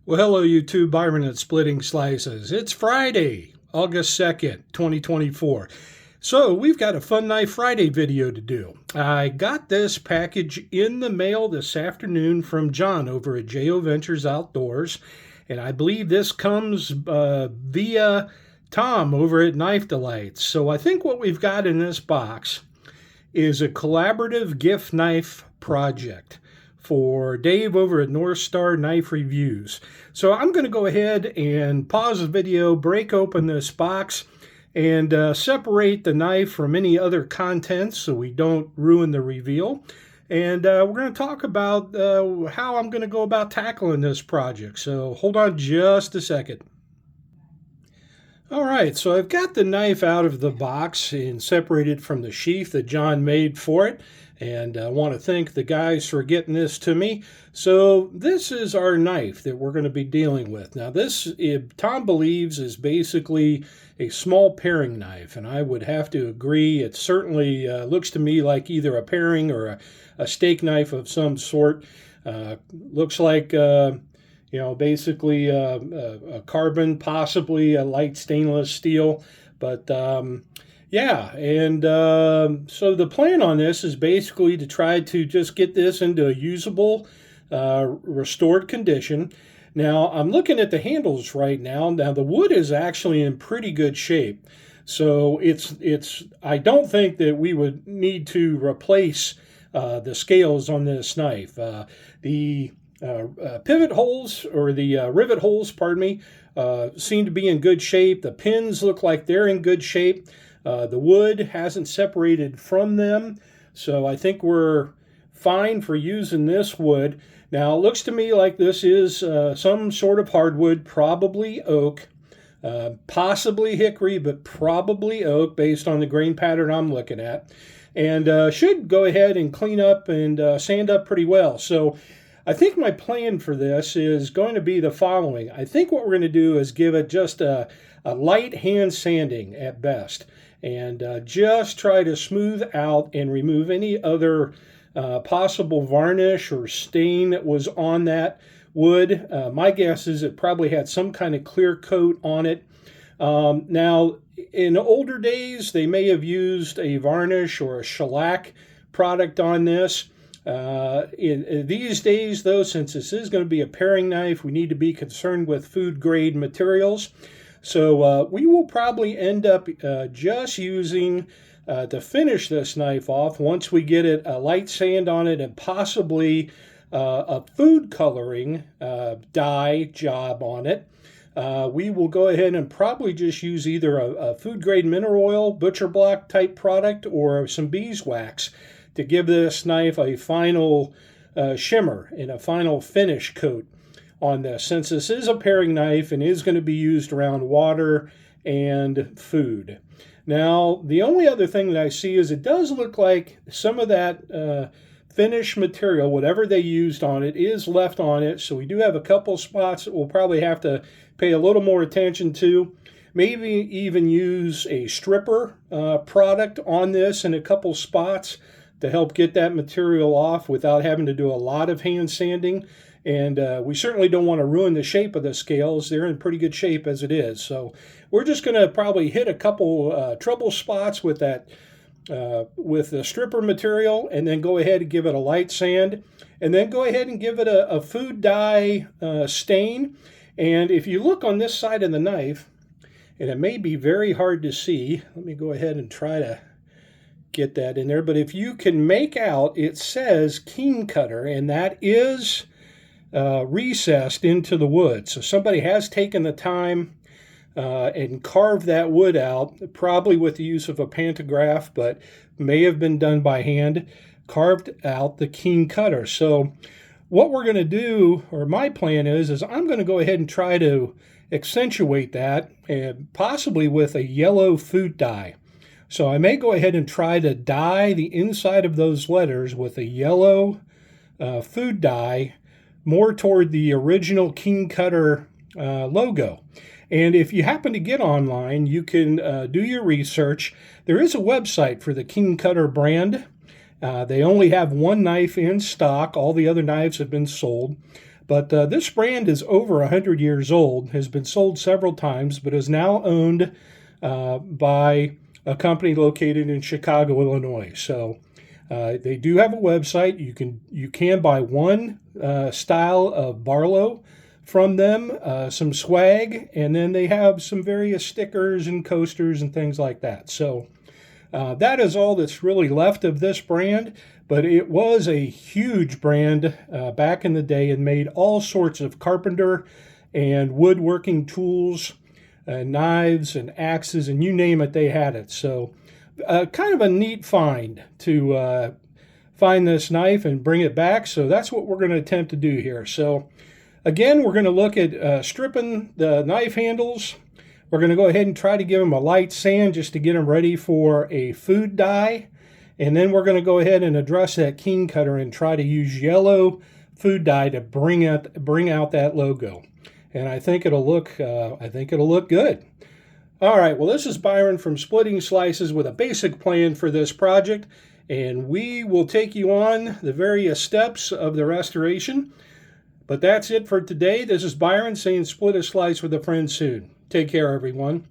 Well, hello, YouTube. Byron at Splitting Slices. It's Friday, August 2nd, 2024. So, we've got a Fun Knife Friday video to do. I got this package in the mail this afternoon from John over at J.O. Ventures Outdoors. And I believe this comes via Tom over at Knife Delights. So, I think what we've got in this box is a collaborative gift knife project for Dave over at North Star Knife Reviews. So I'm going to go ahead and pause the video, break open this box, and separate the knife from any other contents so we don't ruin the reveal. And we're going to talk about how I'm going to go about tackling this project. So hold on just a second. All right, so I've got the knife out of the box and separated from the sheath that John made for it. And I want to thank the guys for getting this to me. So this is our knife that we're going to be dealing with. Now this, Tom believes, is basically a small paring knife. And I would have to agree. It certainly looks to me like either a paring or a steak knife of some sort. Looks like... basically a carbon, possibly a light stainless steel. But yeah, and so the plan on this is basically to try to just get this into a usable, restored condition. Now, I'm looking at the handles right now. Now, the wood is actually in pretty good shape. So I don't think that we would need to replace the scales on this knife. The pivot holes, or the rivet holes, pardon me, seem to be in good shape. The pins look like they're in good shape. The wood hasn't separated from them, so I think we're fine for using this wood. Now, it looks to me like this is some sort of hardwood, probably oak, possibly hickory, but probably oak based on the grain pattern I'm looking at, and should go ahead and clean up and sand up pretty well. So I think my plan for this is going to be the following. I think what we're going to do is give it just a light hand sanding at best, and just try to smooth out and remove any other possible varnish or stain that was on that wood. My guess is it probably had some kind of clear coat on it. Now, in older days, they may have used a varnish or a shellac product on this. In these days, though, since this is going to be a paring knife, we need to be concerned with food grade materials. So we will probably end up just using, to finish this knife off, once we get it a light sand on it and possibly a food coloring dye job on it. We will go ahead and probably just use either a food grade mineral oil, butcher block type product, or some beeswax to give this knife a final shimmer and a final finish coat on this, since this is a paring knife and is going to be used around water and food. Now, the only other thing that I see is it does look like some of that finish material, whatever they used on it, is left on it. So we do have a couple spots that we'll probably have to pay a little more attention to. Maybe even use a stripper product on this in a couple spots to help get that material off without having to do a lot of hand sanding. And we certainly don't want to ruin the shape of the scales. They're in pretty good shape as it is. So we're just going to probably hit a couple trouble spots with that, with the stripper material, and then go ahead and give it a light sand, and then go ahead and give it a food dye stain. And if you look on this side of the knife, and it may be very hard to see, let me go ahead and try to get that in there, but if you can make out, it says Keen Kutter, and that is recessed into the wood. So somebody has taken the time and carved that wood out, probably with the use of a pantograph, but may have been done by hand, carved out the Keen Kutter. So what we're going to do, or my plan is I'm going to go ahead and try to accentuate that, and possibly with a yellow food dye. So I may go ahead and try to dye the inside of those letters with a yellow food dye, more toward the original Keen Kutter logo. And if you happen to get online, you can do your research. There is a website for the Keen Kutter brand. They only have one knife in stock. All the other knives have been sold. But this brand is over 100 years old, has been sold several times, but is now owned by a company located in Chicago, Illinois. So they do have a website. You can buy one style of Barlow from them, some swag, and then they have some various stickers and coasters and things like that. So that is all that's really left of this brand, but it was a huge brand back in the day and made all sorts of carpenter and woodworking tools, knives and axes, and you name it, they had it. So kind of a neat find to find this knife and bring it back. So that's what we're going to attempt to do here. So again, we're going to look at stripping the knife handles. We're going to go ahead and try to give them a light sand just to get them ready for a food dye. And then we're going to go ahead and address that Keen Kutter and try to use yellow food dye to bring out that logo. And I think it'll look good. All right, well, this is Byron from Splitting Slices with a basic plan for this project, and we will take you on the various steps of the restoration. But that's it for today. This is Byron saying split a slice with a friend soon. Take care, everyone.